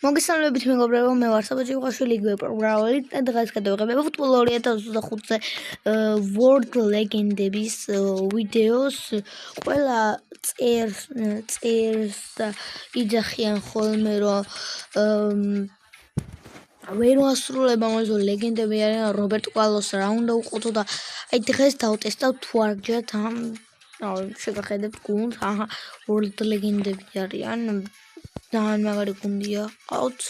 მოგესალმებით მეგობრებო, მე ვარ საბაჭი უხაშვილი, იგივე პროგრამერი და დღეს გადავიღებია ფუტბოლ 2025-ზე World Legend-ების ვიდეოს. ყველა წერს და იძახიან ხოლმე, რომ ვერ ვასრულებ ამაზე ლეგენდები არიან, რობერტო კარლოსს რა უნდა უყოთო და აი დღეს დავტესტავ თუ არ გჯერთ ამ შეგახედებთ გუნდს, World Legend-ები არიან. ძალიან მაგარი გუნდია ყავთ.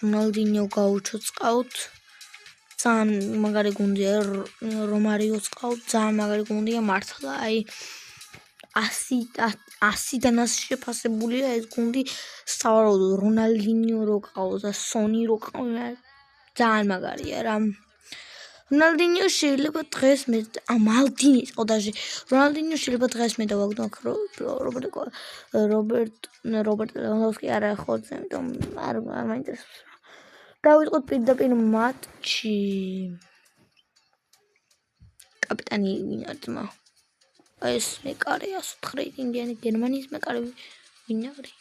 რონალდინიო გაუჩოც ყავთ. ძალიან მაგარი გუნდია, რომარიოც ყავთ. ძალიან მაგარი გუნდია მართლა. აი 100-დან 100 შეფასებულია ეს გუნდი. სავარაუდოდ რონალდინიო რო ყავს და სონი რო ყავს. ძალიან მაგარია რა. რონალდინიო შეიძლება დღეს მე მალდინის ყოდაში რონალდინიო შეიძლება დღეს მე დავაგდო აქ რობერტ ლევანდოვსკი არა ხოძე იმიტომ არ მაინტერესებს. დავიწყოთ პირდაპირ მატჩი. კაპიტანი ვინ არის ძმა? ეს მეკარე 104 რეიტინგიანი გერმანიის მეკარე ვინ არის?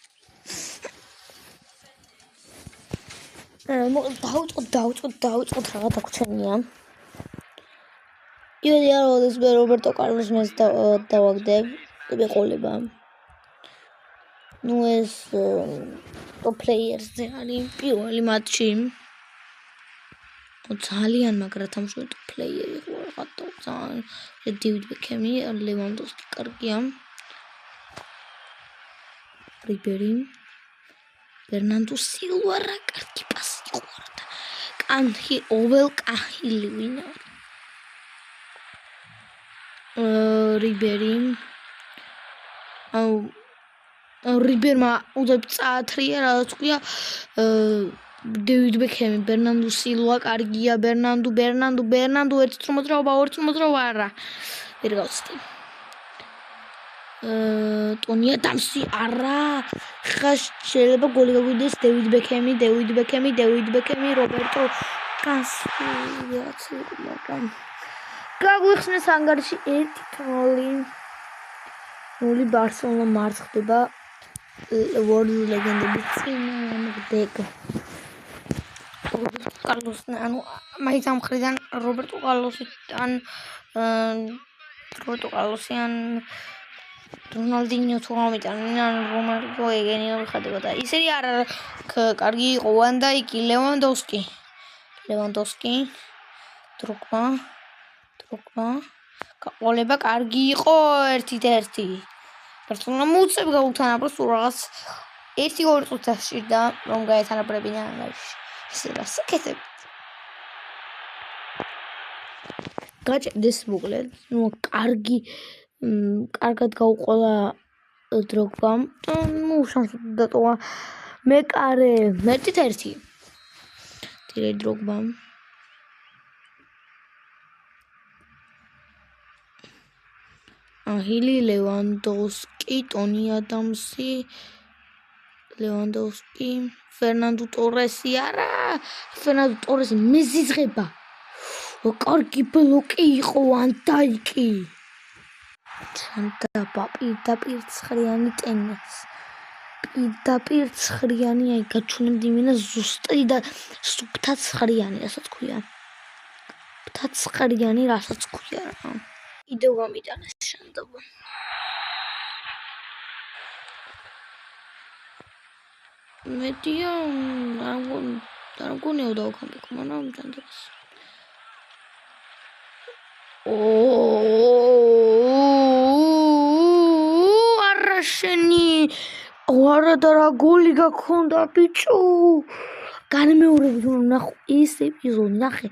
დავიწყოთ რაღაც აქვჩენია. იმედი არ ვარ მე რობერტო კარლოს მას დავაგდებ ეყოლება. ეს top players-ზე არის პირველი მატჩი. ძალიან მაგრა თამაშობენ top player-ი ხო რაღაცა ძალიან დევიდ ბეკემი, ლევანდოვსკი კარგია. რიბერი, ბერნარდო სილვა რა კარგი პასი ყურა და ოველ კაჰილი ვინ არის? რიბერი რიბერმა უძებ წაათრია რაღაც ქვია დევიდ ბეკემი, ბერნარდო სილვა კარგია, ბერნარდო ერთი მოძრაობა არა ვერ გავცდი. ტონი ადამსი არა ხა შეიძლება გოლი გაგვიდეს დევიდ ბეკემი რობერტო კასი მაგრამ გაგვიხსნეს ანგარიში 1-0 ბარსელონა მარცხდება World Legend-ების წინააღმდეგ. კარლოს ანუ მაინც ამ მხრიდან რობერტო კარლოსი ან რონალდინიო თუ ამიტანინ ან რომარიო ეგენი ხდება და ისეთი არა კარგი იყო ვანდაიკი ლევანდოვსკი დროგბა გაყოლება კარგი იყო 1-1 ბარსელონა მოუწევ გაუთანაბროს რაღაც 1-2 წუთი სჭირდა რომ გაეთანაბრებინა ანგარიში ისება საკეთებ გაჭდეს მოკლედ კარგად გაუყოლა დროგბამ შანსი დატოვა მეკარე 1-1 ტირე დროგბამ აჰილი ლევანდოვსკი ტონი ადამსი ლევანდოვსკი ფერნანდო ტორესი არა ფერნანდო ტორესი მეზიზღება კარგი ბლოკი იყო ვანდაიკი ჩანდა პირდაპირ ცხრიანი ტენეს პირდაპირ ცხრიანი აი გაჩვენებდი მენა ზუსტი და სუფთა ცხრიანი რასაც ქვია ფთა ცხრიანი რასაც ქვია რა კიდევ გამიტანეს შანდობა მეტია არ მგონია დავქამდე მანამ ჯანდებს არაშენი არა და რა გოლი გაქონდა ბიჭო განმეორებით რომ ნახო ეს ეპიზოდი ნახე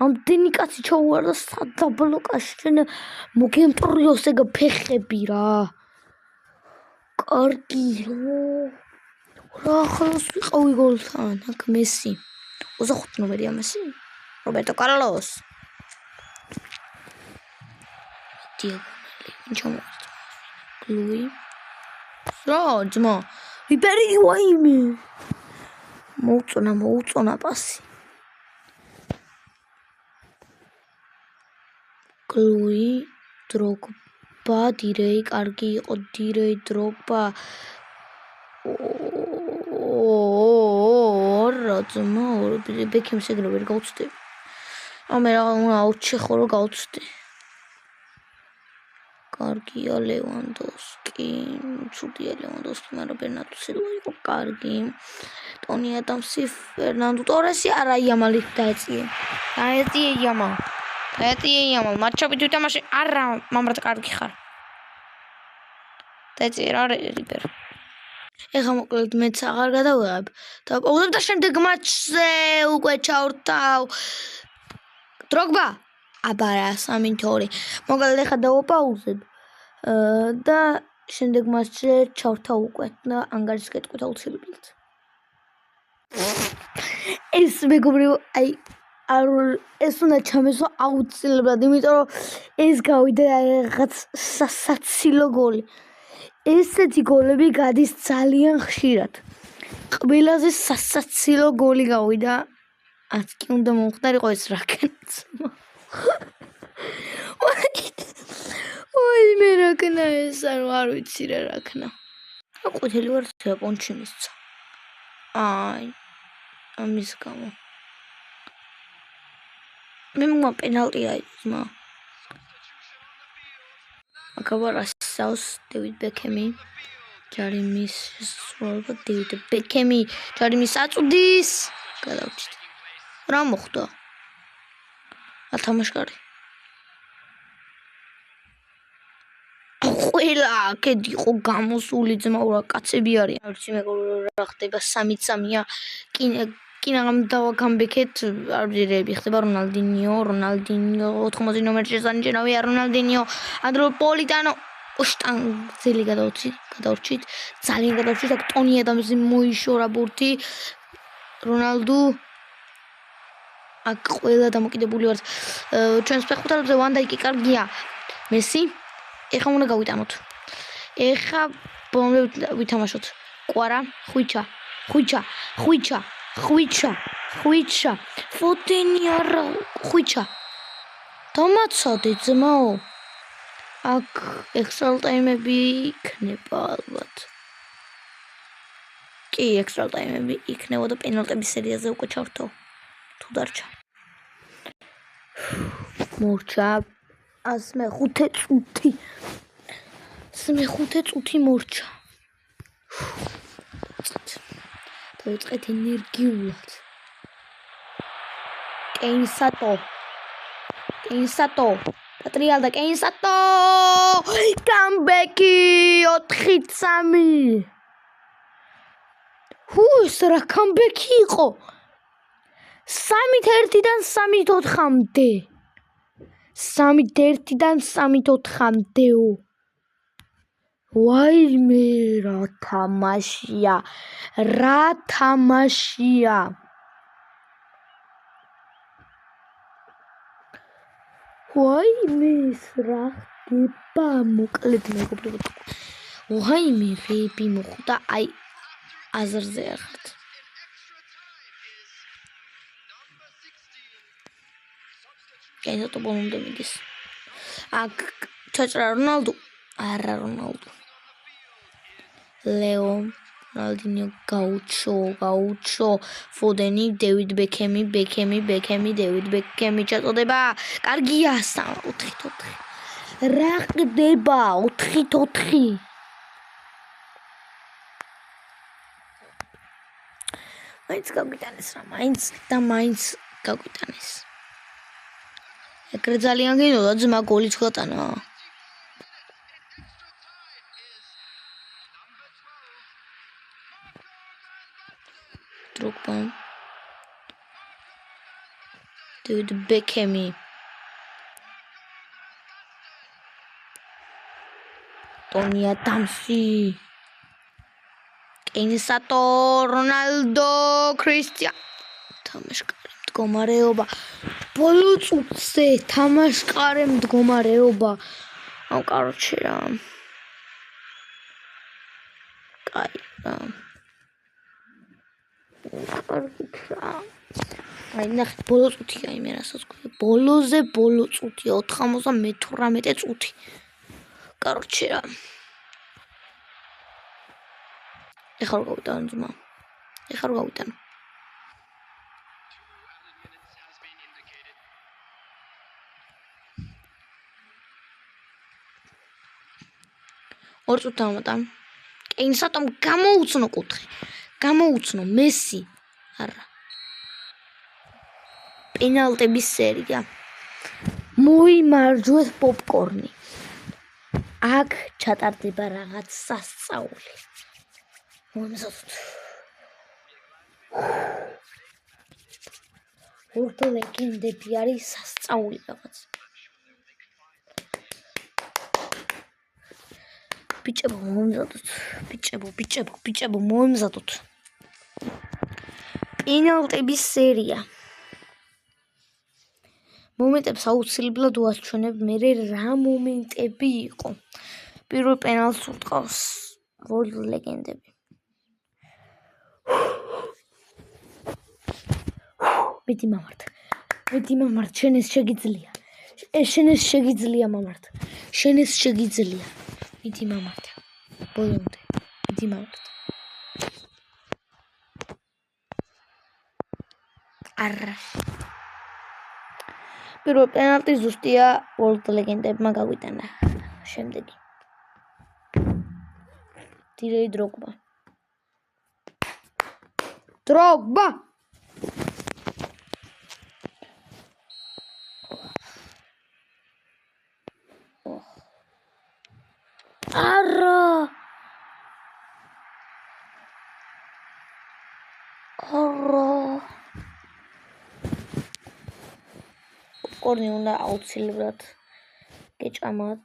ამდენი კაცი ჩაუვარდა სადაბლოკაში ჩვენ მოგემტრიოს ეგ ფეხები რა კარგი რა ხალხს ვიყავი გოლთან აქ მესი 25 ნომერია მესი რობერტო კარლოს გლუი რა ძმა რიბერი ვაიმე მოუწონა პასი გლუი დროგბა დირეი კარგი იყო დირეი დროგბა ძმა ბექემს ეგრე ვერ გავწდები. ამე რა უნდა აუჩეხო რომ გავწდე. კარგია ლევანდოვსკი, ცუდია ლევანდოვსკი, მაგრამ ბერნარდო სილვა იყო კარგი. ტონი ადამსი, ფერნანდო ტორესი არა იამალი დაეწიე. დაეწიე იამალ. მატჩობით ვითამაშე არა, მამრად კარგი ხარ. დაეწიე რა რიბერ. ეხლა მოკლედ მეც აღარ გადავიღებ. დავპაუზებ და შემდეგ მატჩზე უკვე ჩავრთავ. დროგბა. აბა რა 3-2. მოკლედ ეხლა დავაპაუზებ. და შემდეგ მატჩზე ჩავრთავ უკვე და ანგარის კეთყვით აუცილებლად. ეს მეგობრებო, აი ეს უნდა ჩამესვა აუცილებლად, იმიტომ რომ ეს გავიდა რაღაც სასაცილო გოლი. ესეთი გოლები გადის ძალიან ხშირად. ყველაზე სასაცილო გოლი გავიდა. ათ კი უნდა მომხდარიყო ეს რაკენაც. ой, მე რაკნა ეს არ ვიცი რა რაკნა. ყუთელი ვარ იაპონში მისცა. აი, ამის გამო. მე მგონია პენალტი აიძმა. აკაბარასავს დევიდ ბეკემი. ჯარიმის სროლობა დევიდ ბეკემი. ჯარიმის აწუდის. გადავჭით. რა მოხდა? ათამაშკარი. ყველა აქეთ იყო გამოსული ძმაურა კაცები არიან. არჩი მეგობრებო რა ხდება 3-3-ია. კინამ დავაგამბექეთ არბიტრები ხდება რონალდინიო 80 ნომერში სანჯენოვია რონალდინიო ანდროპოლიტანო შტანგზელი გადავრჩით ძალიან გადავრჩით აქ ტონი ადამსი მოიშორა ბურთი რონალდუ აქ ყველა დამოკიდებული ვართ ჩვენს ფეხბურთელებზე ვანდაიკი კარგია მესი ეხლა უნდა გავიტანოთ ეხლა ბოლომდე ვითამაშოთ კვარა ხვიჩა ფოტენი არა ხვიჩა დამაცადე ძმაო აქ ექსტრა ტაიმები იქნება ალბათ კი ექსტრა ტაიმები იქნება და პენალტების სერიაზე უკვე ჩავრთო თუ დარჩა მორჩა 105 წუთი მორჩა დავიწყეთ ენერგიულად კეინსატო პატრიალდა კეინსატო კამბეკი 4-3 ეს რა კამბეკი იყო 3-1-დან 3-4-მდე 3-1-დან 3-4-მდეო ვაიმე რა თამაშია ვაიმე რა ხდება მოკლედ მეგობრებო ვაიმე რეები მოხდა აი აზრზე ახართ კეინსატო ბოლომდე მიდის აქ ჩაჭრა რონალდუ არა რონალდუ ლეო რონალდინიო გაუჩო ფოდენი დევიდ ბეკემი დევიდ ბეკემი ჩაწოდება კარგია 4-4 რა ხდება 4-4 მაინც გაგვიტანეს რა მაინც გაგვიტანეს ეგრე ძალიან გინდოდა ძმა გოლიც გატანა დროგბა დევიდ ბეკემი ტონი ადამსი კეინსატო რონალდო კრისტიან თამაშკარი მდგომარეობა ბოლო წუთზე თამაშკარი მდგომარეობა აუ კაროჩე რა კაი რა აი ნახეთ ბოლო წუთია იმე რასაც გვი ბოლოზე ბოლო წუთია 98 წუთი კაროჩე რა ეხლა გავიტანო ძმა ეხლა გავიტანო ორ წუთი დამატა. კეინსატომ გამოუცნო კუთხე. გამოუცნო მესი. არა. პენალტების სერია. მოიმარჯვეს პოპკორნი. აქ ჩატარდება რაღაც სასწაული. მომზადოთ. ორდ ლეგენდები არის სასწაული რაღაც. ბიჭებო მომზადოთ. ბიჭებო მომზადოთ. პენალტების სერია. მომენტებს აუცილებლად ვაჩვენებ მე რა მომენტები იყო. პირველ პენალტს უტყავს World ლეგენდები. მეტი მამართ, შენ ეს შეგიძლია. შენ ეს შეგიძლია მამართ. შენ ეს შეგიძლია. მეტი მამართ. ბოლომდე. მეტი მამართ. არა. პირველ პენალტი ზუსტია World ლეგენდებმა გაგვიტანა. შემდეგი. დირეი დროგბა. არა. პოპკორნი უნდა აუცილებლად გეჭამათ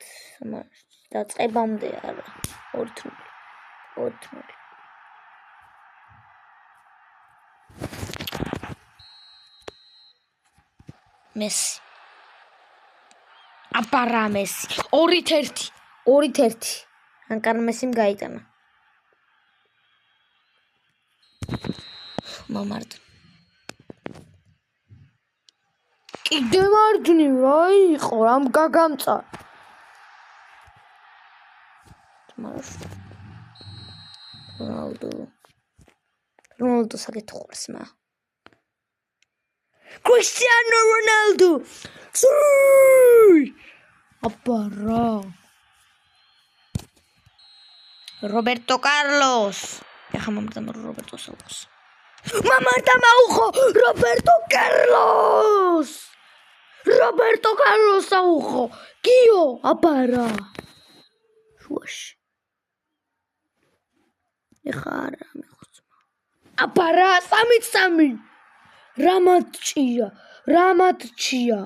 დაწყებამდე არა. 2-0. მესი. აბარა მესი. 2-1. ანკარ მესიმ გაიტანა. მამართ. კიდე მარჯვნივ რა იყო, რამ გაგამწა. რონალდო საკითხავს მა. კრისტიანო რონალდო. აბარა. რობერტო კარლოს. ეხა მომდა რობერტო საუხოს. მამართა მაუხო რობერტო კარლოს. რობერტო კარლოს საუხო. გიო აბარა. შუაში. ეხა არა მეხოცმა. აბარა 3-3. რამატჩია.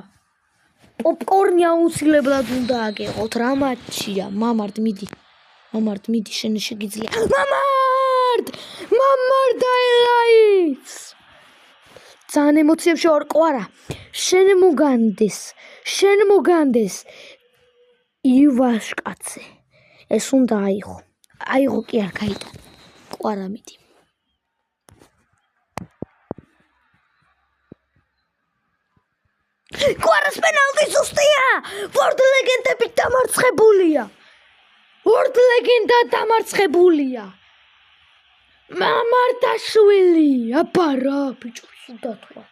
პოპკორნი აუცილებლად უნდა აგეყოთ. რამატჩია. მამართ მიდი შენ შეგიძლია. მამართ დაელაიც. ძალიან ემოციებში ვარ ყვარა. შენ მოგანდეს. ივაშკაცე. ეს უნდა აიღო კი არ გაიტანა. ყვარა მიდი. ყვარას პენალტი ზუსტია. World ლეგენდები დამარცხებულია. World ლეგენდა დამარცხებულია. მამარტაშვილი. აბარა ბიჭო სუდათვა.